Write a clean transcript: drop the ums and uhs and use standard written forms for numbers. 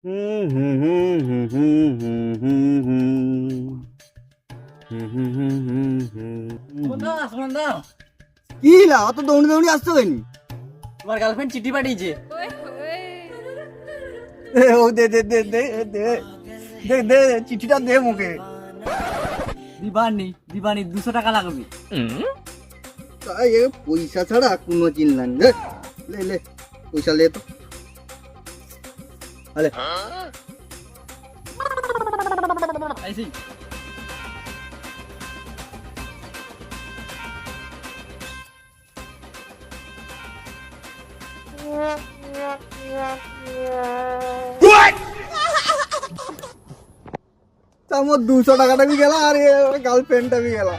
কি লা অত দৌড়ি দৌড়ি আসতে হয়নি? তোমার গার্লফ্রেন্ড চিঠি পাঠিয়েছে। ও দে দে দে দে দে দে দে চিঠিটা দে মুখে। দিবানি 200 টাকা লাগবে। তাই এ পয়সা ছাড়া কোনো চিন্তা নেই। লে লে পয়সা লে তো। আরে আইসি আমার 200 টাকাটা भी গেল আর গার্লফ্রেন্ডটা भी গেল।